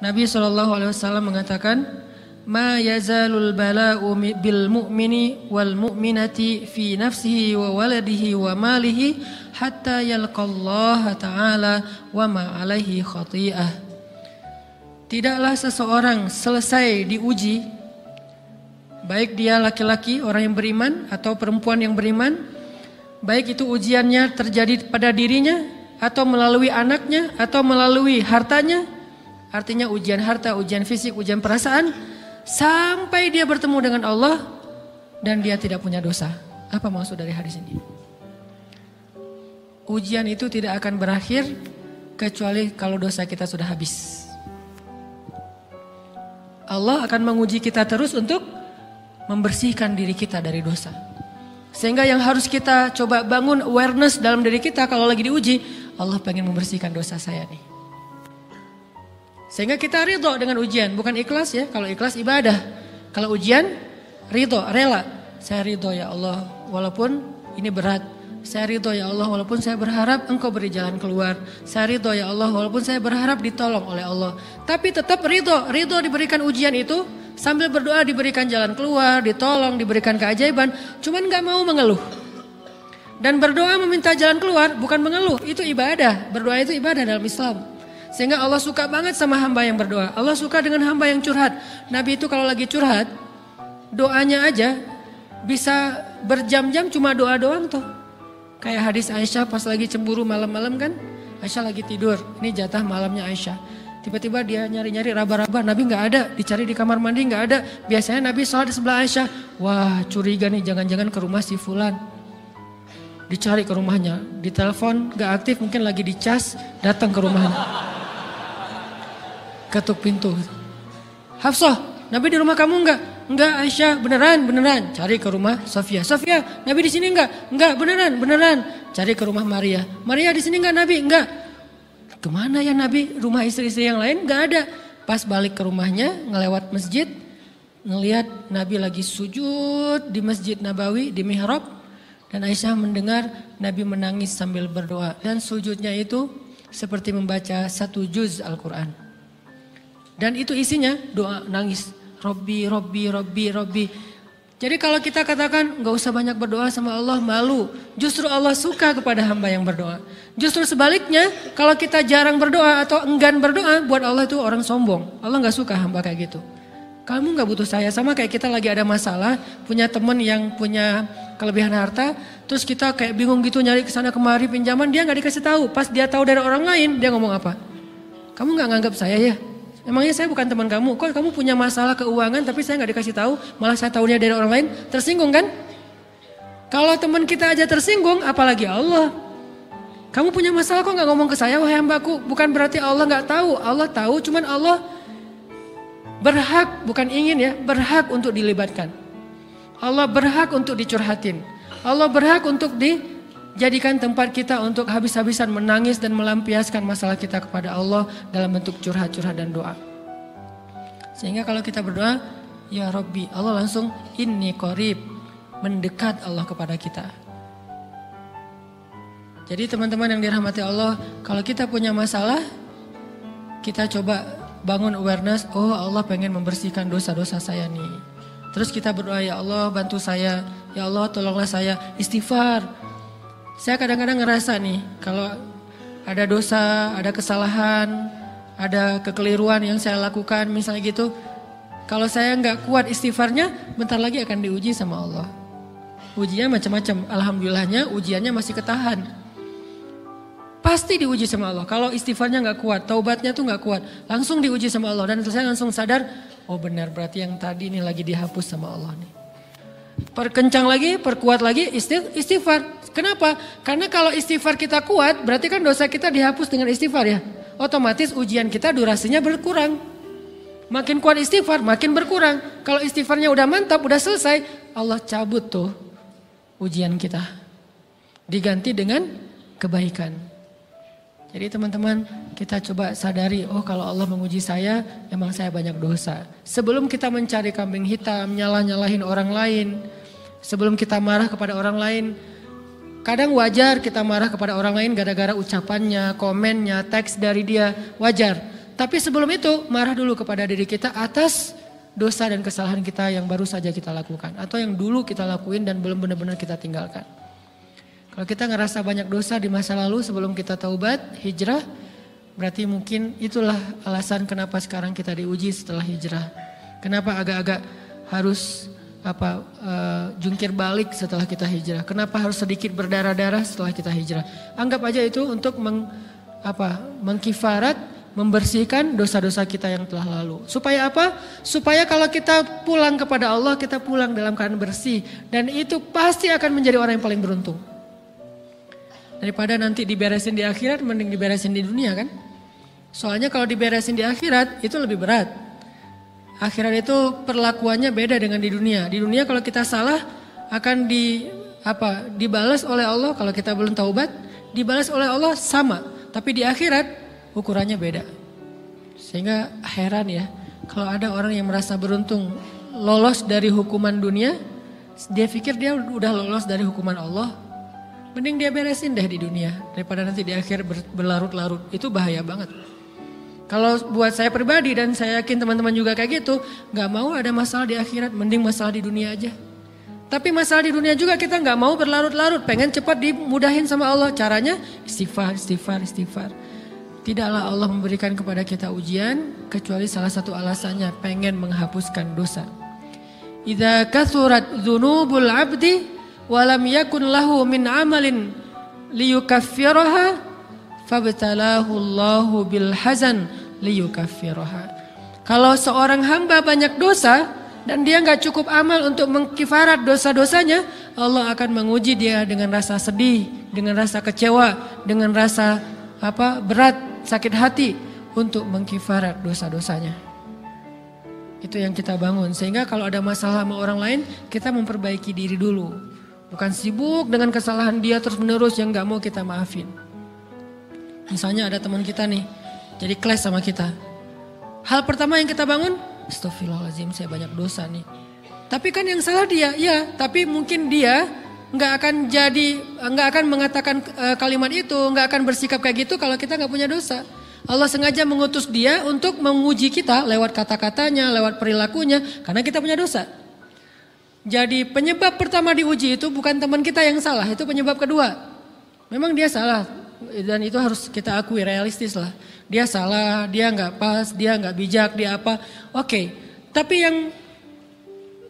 Nabi SAW mengatakan, "Ma yazalul bala'u bil mu'mini wal mu'minati fi nafsihi wa waladihi wa malihi hatta yalqallaha ta'ala wa ma alaihi khati'ah." Tidaklah seseorang selesai diuji, baik dia laki-laki orang yang beriman atau perempuan yang beriman, baik itu ujiannya terjadi pada dirinya atau melalui anaknya atau melalui hartanya, artinya ujian harta, ujian fisik, ujian perasaan, sampai dia bertemu dengan Allah dan dia tidak punya dosa. Apa maksud dari hadis ini? Ujian itu tidak akan berakhir kecuali kalau dosa kita sudah habis. Allah akan menguji kita terus untuk membersihkan diri kita dari dosa. Sehingga yang harus kita coba bangun awareness dalam diri kita kalau lagi diuji, Allah pengen membersihkan dosa saya nih. Sehingga kita ridho dengan ujian, bukan ikhlas ya. Kalau ikhlas ibadah, kalau ujian ridho, rela. Saya ridho ya Allah walaupun ini berat. Saya ridho ya Allah walaupun saya berharap Engkau beri jalan keluar. Saya ridho ya Allah walaupun saya berharap ditolong oleh Allah. Tapi tetap ridho diberikan ujian itu. Sambil berdoa diberikan jalan keluar, ditolong, diberikan keajaiban. Cuman gak mau mengeluh. Dan berdoa meminta jalan keluar bukan mengeluh. Itu ibadah. Berdoa itu ibadah dalam Islam. Sehingga Allah suka banget sama hamba yang berdoa. Allah suka dengan hamba yang curhat. Nabi itu kalau lagi curhat, doanya aja bisa berjam-jam cuma doa doang tuh. Kayak hadis Aisyah pas lagi cemburu malam-malam kan. Aisyah lagi tidur. Ini jatah malamnya Aisyah. Tiba-tiba dia nyari-nyari raba-raba, Nabi gak ada, dicari di kamar mandi gak ada. Biasanya Nabi sholat di sebelah Aisyah. Wah curiga nih, jangan-jangan ke rumah si Fulan. Dicari ke rumahnya, ditelepon gak aktif, mungkin lagi dicas, datang ke rumahnya. Ketuk pintu. Hafsah, Nabi di rumah kamu enggak? Enggak Aisyah, beneran. Cari ke rumah Sofia. Sofia, Nabi di sini enggak? Enggak, beneran. Cari ke rumah Maria. Maria di sini enggak Nabi? Enggak. Kemana ya Nabi? Rumah istri-istri yang lain gak ada. Pas balik ke rumahnya, ngelewat masjid, ngelihat Nabi lagi sujud di Masjid Nabawi, di mihrab. Dan Aisyah mendengar Nabi menangis sambil berdoa. Dan sujudnya itu seperti membaca 1 juz Al-Quran. Dan itu isinya doa nangis. Robbi. Jadi kalau kita katakan gak usah banyak berdoa sama Allah, malu. Justru Allah suka kepada hamba yang berdoa. Justru sebaliknya kalau kita jarang berdoa atau enggan berdoa, buat Allah itu orang sombong. Allah gak suka hamba kayak gitu. Kamu gak butuh saya, sama kayak kita lagi ada masalah, punya teman yang punya kelebihan harta, terus kita kayak bingung gitu nyari kesana kemari pinjaman, dia gak dikasih tahu. Pas dia tahu dari orang lain, dia ngomong apa? Kamu gak nganggap saya ya? Emangnya saya bukan teman kamu? Kok kamu punya masalah keuangan tapi saya gak dikasih tahu, malah saya tahunya dari orang lain? Tersinggung kan? Kalau teman kita aja tersinggung, apalagi Allah. Kamu punya masalah kok gak ngomong ke saya, wahai hambaku? Bukan berarti Allah gak tahu, Allah tahu, cuman Allah berhak, bukan ingin ya, berhak untuk dilibatkan. Allah berhak untuk dicurhatin. Allah berhak untuk dijadikan tempat kita untuk habis-habisan menangis dan melampiaskan masalah kita kepada Allah dalam bentuk curhat-curhat dan doa. Sehingga kalau kita berdoa, ya Rabbi, Allah langsung inni qarib, mendekat Allah kepada kita. Jadi teman-teman yang dirahmati Allah, kalau kita punya masalah, kita coba bangun awareness, oh Allah pengen membersihkan dosa-dosa saya nih. Terus kita berdoa, ya Allah bantu saya, ya Allah tolonglah saya, istighfar. Saya kadang-kadang ngerasa nih, kalau ada dosa, ada kesalahan, ada kekeliruan yang saya lakukan misalnya gitu. Kalau saya nggak kuat istighfarnya, bentar lagi akan diuji sama Allah. Ujiannya macam-macam, alhamdulillahnya ujiannya masih ketahan. Pasti diuji sama Allah. Kalau istighfarnya nggak kuat, taubatnya tuh nggak kuat, langsung diuji sama Allah. Dan saya langsung sadar, oh benar berarti yang tadi ini lagi dihapus sama Allah nih. Perkencang lagi, perkuat lagi istighfar. Kenapa? Karena kalau istighfar kita kuat, berarti kan dosa kita dihapus dengan istighfar ya. Otomatis ujian kita durasinya berkurang. Makin kuat istighfar, makin berkurang. Kalau istighfarnya udah mantap, udah selesai, Allah cabut tuh ujian kita. Diganti dengan kebaikan. Jadi teman-teman, kita coba sadari, oh kalau Allah menguji saya, emang saya banyak dosa. Sebelum kita mencari kambing hitam, nyalah-nyalahin orang lain, sebelum kita marah kepada orang lain, kadang wajar kita marah kepada orang lain gara-gara ucapannya, komennya, teks dari dia, wajar. Tapi sebelum itu marah dulu kepada diri kita atas dosa dan kesalahan kita yang baru saja kita lakukan. Atau yang dulu kita lakuin dan belum benar-benar kita tinggalkan. Kalau kita ngerasa banyak dosa di masa lalu sebelum kita taubat, hijrah, berarti mungkin itulah alasan kenapa sekarang kita diuji setelah hijrah. Kenapa agak-agak harus jungkir balik setelah kita hijrah. Kenapa harus sedikit berdarah-darah setelah kita hijrah. Anggap aja itu untuk mengkifarat, membersihkan dosa-dosa kita yang telah lalu. Supaya apa? Supaya kalau kita pulang kepada Allah, kita pulang dalam keadaan bersih. Dan itu pasti akan menjadi orang yang paling beruntung. Daripada nanti diberesin di akhirat, mending diberesin di dunia kan. Soalnya kalau diberesin di akhirat, itu lebih berat. Akhirat itu perlakuannya beda dengan di dunia. Di dunia kalau kita salah, akan dibalas oleh Allah. Kalau kita belum taubat, dibalas oleh Allah sama. Tapi di akhirat, ukurannya beda. Sehingga heran ya, kalau ada orang yang merasa beruntung lolos dari hukuman dunia, dia pikir dia udah lolos dari hukuman Allah. Mending dia beresin deh di dunia daripada nanti di akhir berlarut-larut. Itu bahaya banget. Kalau buat saya pribadi dan saya yakin teman-teman juga kayak gitu, gak mau ada masalah di akhirat, mending masalah di dunia aja. Tapi masalah di dunia juga kita gak mau berlarut-larut, pengen cepat dimudahin sama Allah. Caranya istighfar. Tidaklah Allah memberikan kepada kita ujian kecuali salah satu alasannya pengen menghapuskan dosa. Idza kathurat dzunubul 'abdi wa lam yakun lahu min 'amalin liyukaffiraha fabtalahu Allahu bil hazan liyukaffiraha. Kalau seorang hamba banyak dosa dan dia enggak cukup amal untuk mengkifarat dosa-dosanya, Allah akan menguji dia dengan rasa sedih, dengan rasa kecewa, dengan rasa berat, sakit hati untuk mengkifarat dosa-dosanya. Itu yang kita bangun. Sehingga kalau ada masalah sama orang lain, kita memperbaiki diri dulu. Bukan sibuk dengan kesalahan dia terus menerus yang gak mau kita maafin. Misalnya ada teman kita nih, jadi clash sama kita. Hal pertama yang kita bangun, astagfirullahaladzim saya banyak dosa nih. Tapi kan yang salah dia, ya. Tapi mungkin dia nggak akan mengatakan kalimat itu, nggak akan bersikap kayak gitu kalau kita nggak punya dosa. Allah sengaja mengutus dia untuk menguji kita lewat kata-katanya, lewat perilakunya, karena kita punya dosa. Jadi penyebab pertama diuji itu bukan teman kita yang salah, itu penyebab kedua. Memang dia salah dan itu harus kita akui, realistis lah. Dia salah, dia nggak pas, dia nggak bijak, dia apa. Oke, tapi yang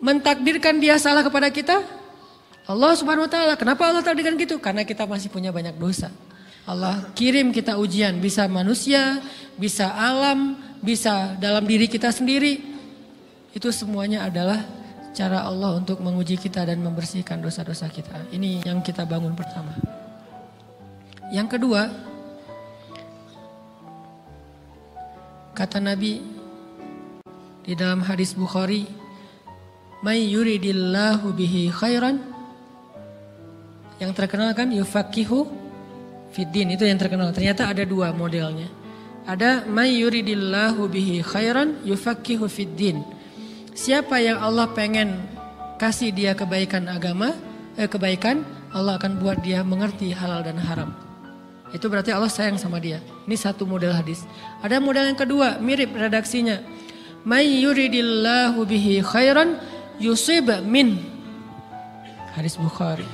mentakdirkan dia salah kepada kita Allah Subhanahu wa taala. Kenapa Allah takdirkan gitu? Karena kita masih punya banyak dosa. Allah kirim kita ujian, bisa manusia, bisa alam, bisa dalam diri kita sendiri. Itu semuanya adalah cara Allah untuk menguji kita dan membersihkan dosa-dosa kita. Ini yang kita bangun pertama. Yang kedua, kata Nabi di dalam hadis Bukhari, "May yuridillahu bihi khairan." Yang terkenal kan yufaqihu fiddin, itu yang terkenal. Ternyata ada dua modelnya. Ada may yuridillahu bihi khairan yufaqihu fiddin. Siapa yang Allah pengen kasih dia kebaikan kebaikan, Allah akan buat dia mengerti halal dan haram. Itu berarti Allah sayang sama dia. Ini satu model hadis. Ada model yang kedua, mirip redaksinya. May yuridillahu bihi khairan yusib min. Hadis Bukhari.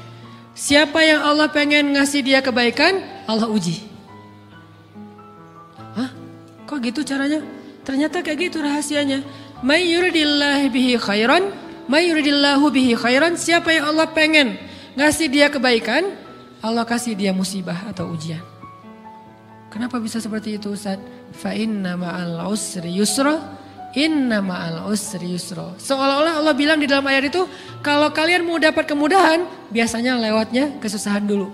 Siapa yang Allah pengen ngasih dia kebaikan, Allah uji. Hah? Kok gitu caranya? Ternyata kayak gitu rahasianya. May yuridillahu bihi khairan. Siapa yang Allah pengen ngasih dia kebaikan, Allah kasih dia musibah atau ujian. Kenapa bisa seperti itu Ustaz? Fa inna ma'al usri yusra. Inna ma'al usri yusra. Seolah-olah Allah bilang di dalam ayat itu, kalau kalian mau dapat kemudahan, biasanya lewatnya kesusahan dulu.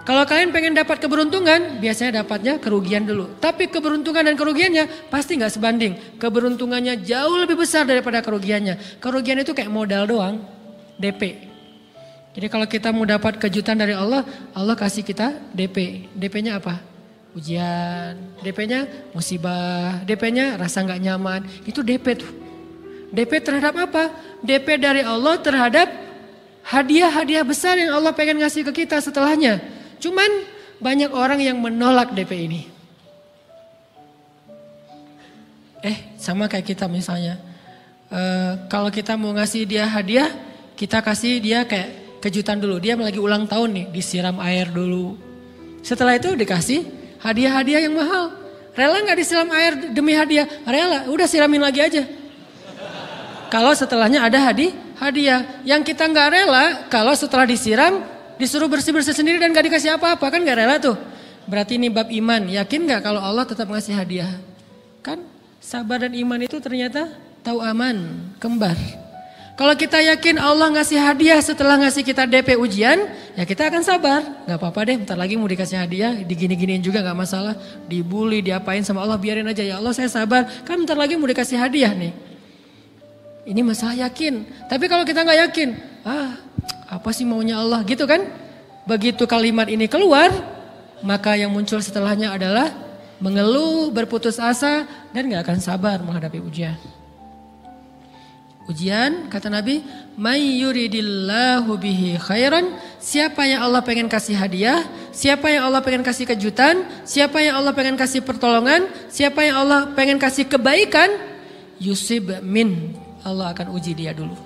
Kalau kalian pengen dapat keberuntungan, biasanya dapatnya kerugian dulu. Tapi keberuntungan dan kerugiannya pasti gak sebanding. Keberuntungannya jauh lebih besar daripada kerugiannya. Kerugian itu kayak modal doang, DP. Jadi kalau kita mau dapat kejutan dari Allah, Allah kasih kita DP. DP-nya apa? Ujian. DP-nya musibah. DP-nya rasa gak nyaman. Itu DP tuh. DP terhadap apa? DP dari Allah terhadap hadiah-hadiah besar yang Allah pengen ngasih ke kita setelahnya. Cuman banyak orang yang menolak DP ini. Sama kayak kita misalnya. Kalau kita mau ngasih dia hadiah, kita kasih dia kayak kejutan dulu. Dia lagi ulang tahun nih, disiram air dulu. Setelah itu dikasih hadiah-hadiah yang mahal. Rela gak disiram air demi hadiah? Rela, udah siramin lagi aja. Kalau setelahnya ada hadiah. Yang kita gak rela, kalau setelah disiram, disuruh bersih-bersih sendiri dan gak dikasih apa-apa. Kan gak rela tuh. Berarti ini bab iman. Yakin gak kalau Allah tetap ngasih hadiah? Kan sabar dan iman itu ternyata tahu aman, kembar. Kalau kita yakin Allah ngasih hadiah setelah ngasih kita DP ujian, ya kita akan sabar. Gak apa-apa deh, bentar lagi mau dikasih hadiah, digini-giniin juga gak masalah. Dibully, diapain sama Allah, biarin aja. Ya Allah saya sabar, kan bentar lagi mau dikasih hadiah nih. Ini masalah yakin. Tapi kalau kita gak yakin, apa sih maunya Allah gitu kan. Begitu kalimat ini keluar, maka yang muncul setelahnya adalah mengeluh, berputus asa, dan gak akan sabar menghadapi ujian. Ujian, kata Nabi, may yuridillahu bihi khairan, siapa yang Allah pengen kasih hadiah, siapa yang Allah pengen kasih kejutan, siapa yang Allah pengen kasih pertolongan, siapa yang Allah pengen kasih kebaikan, yusib min, Allah akan uji dia dulu.